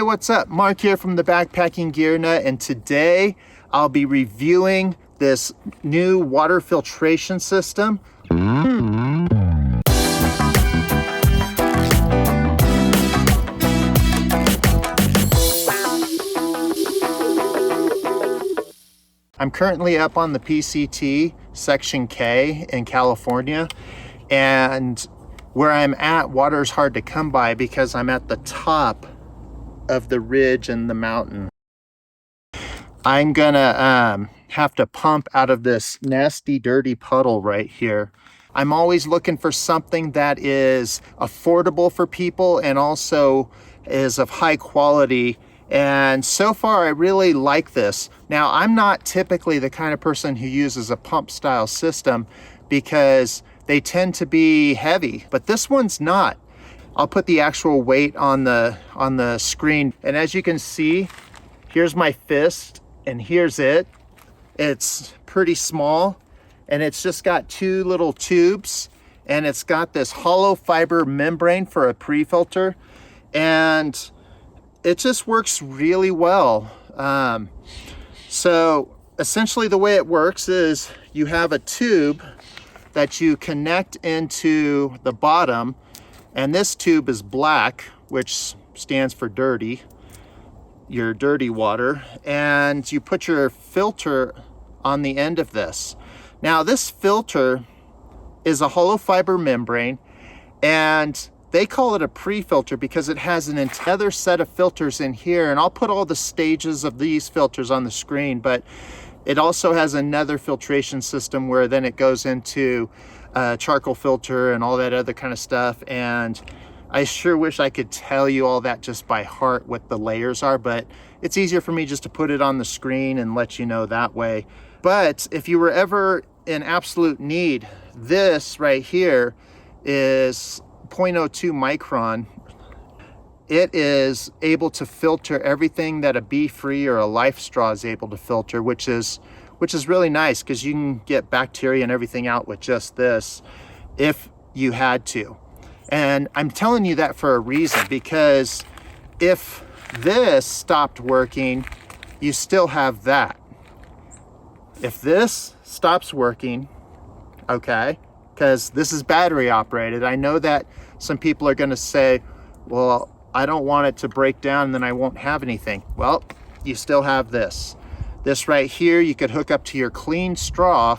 what's up? Mark here from the Backpacking Gear Nut, and today I'll be reviewing this new water filtration system. I'm currently up on the PCT Section K in California, and where I'm at, water's hard to come by because I'm at the top of the ridge and the mountain. I'm gonna have to pump out of this nasty, dirty puddle right here. I'm always looking for something that is affordable for people and also is of high quality. And so far, I really like this. Now, I'm not typically the kind of person who uses a pump style system because they tend to be heavy, but this one's not. I'll put the actual weight on the screen. And as you can see, here's my fist and here's it. It's pretty small and it's just got two little tubes and it's got this hollow fiber membrane for a pre-filter, and it just works really well. So essentially the way it works is you have a tube that you connect into the bottom, and this tube is black, which stands for dirty, your dirty water, and you put your filter on the end of this. Now this filter is a hollow fiber membrane, and they call it a pre-filter because it has an entire set of filters in here, and I'll put all the stages of these filters on the screen, but it also has another filtration system where then it goes into a charcoal filter and all that other kind of stuff. And I sure wish I could tell you all that just by heart what the layers are, but it's easier for me just to put it on the screen and let you know that way. But if you were ever in absolute need, this right here is 0.02 micron. It is able to filter everything that a Be-Free or a Life straw is able to filter, which is really nice because you can get bacteria and everything out with just this if you had to. And I'm telling you that for a reason, because if this stopped working, you still have that. If this stops working, okay, because this is battery operated. I know that some people are going to say, well, I don't want it to break down and then I won't have anything. Well, you still have this. This right here, you could hook up to your clean straw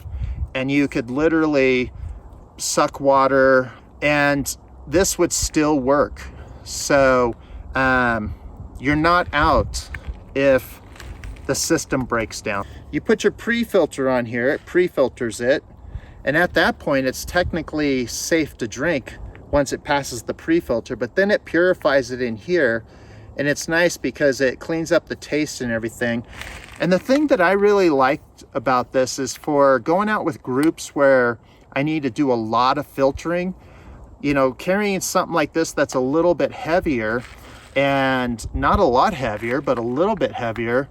and you could literally suck water and this would still work. So you're not out if the system breaks down. You put your pre-filter on here, it pre-filters it. And at that point, it's technically safe to drink once it passes the pre-filter, but then it purifies it in here. And it's nice because it cleans up the taste and everything. And the thing that I really liked about this is for going out with groups where I need to do a lot of filtering, you know, carrying something like this that's a little bit heavier, and not a lot heavier, but a little bit heavier,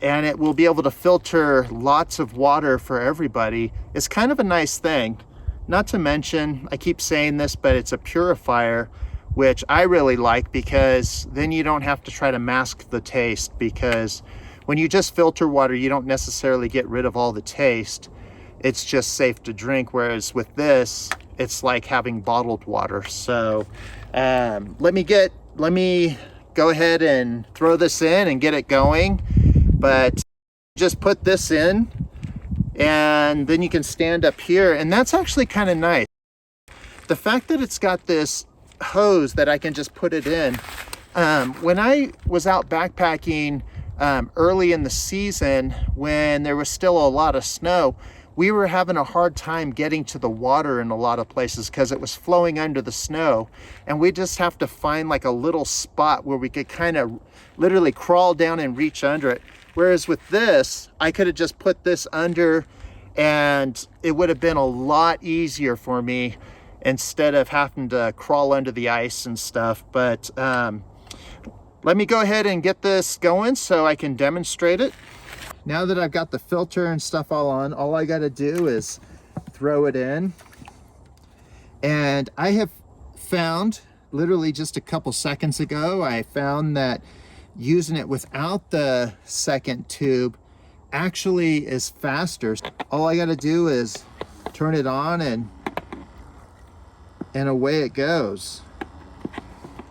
and it will be able to filter lots of water for everybody. It's kind of a nice thing. Not to mention, I keep saying this, but it's a purifier, which I really like because then you don't have to try to mask the taste, because when you just filter water, you don't necessarily get rid of all the taste. It's just safe to drink, whereas with this, it's like having bottled water. So let me go ahead and throw this in and get it going. But just put this in and then you can stand up here, and that's actually kind of nice. The fact that it's got this hose that I can just put it in. When I was out backpacking early in the season, when there was still a lot of snow, we were having a hard time getting to the water in a lot of places because it was flowing under the snow, and we just have to find like a little spot where we could kind of literally crawl down and reach under it. Whereas with this, I could have just put this under and it would have been a lot easier for me instead of having to crawl under the ice and stuff. But let me go ahead and get this going so I can demonstrate it. Now that I've got the filter and stuff all on, all I got to do is throw it in. And I have found, literally just a couple seconds ago, I found that using it without the second tube actually is faster. All I got to do is turn it on and away it goes.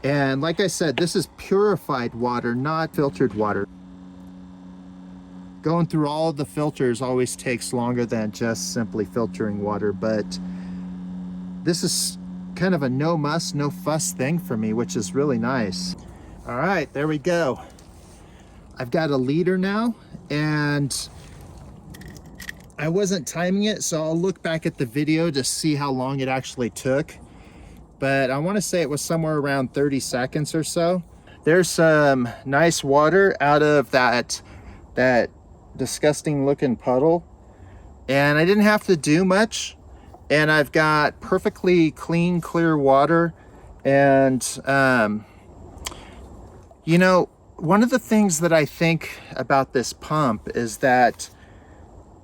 And like I said, this is purified water, not filtered water. Going through all of the filters always takes longer than just simply filtering water, but this is kind of a no muss, no fuss thing for me, which is really nice. All right, there we go. I've got a liter now, and I wasn't timing it, so I'll look back at the video to see how long it actually took. But I want to say it was somewhere around 30 seconds or so. There's some nice water out of that disgusting looking puddle, and I didn't have to do much, and I've got perfectly clean, clear water. And you know, one of the things that I think about this pump is that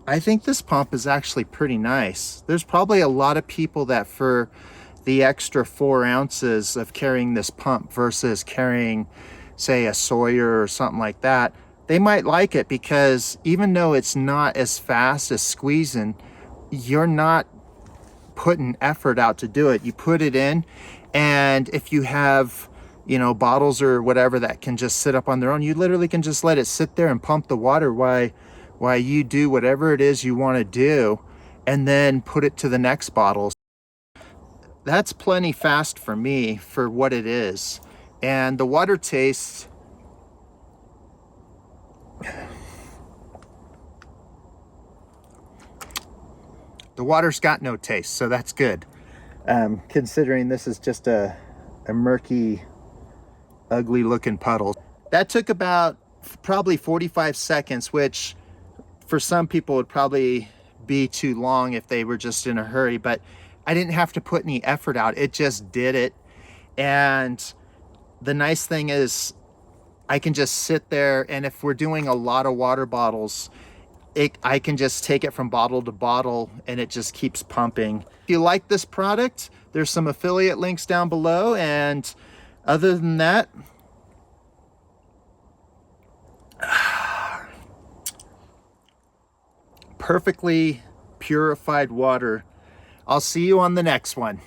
I think this pump is actually pretty nice. There's probably a lot of people that for the extra 4 ounces of carrying this pump versus carrying, say, a Sawyer or something like that, they might like it because even though it's not as fast as squeezing, you're not putting effort out to do it. You put it in, and if you have, you know, bottles or whatever that can just sit up on their own, you literally can just let it sit there and pump the water while you do whatever it is you want to do, and then put it to the next bottle. That's plenty fast for me for what it is. And the water taste, the water's got no taste, so that's good. Considering this is just a murky, ugly looking puddle. That took about probably 45 seconds, which for some people would probably be too long if they were just in a hurry, but I didn't have to put any effort out. It just did it. And the nice thing is I can just sit there, and if we're doing a lot of water bottles, I can just take it from bottle to bottle, and it just keeps pumping. If you like this product, there's some affiliate links down below. And other than that, perfectly purified water. I'll see you on the next one.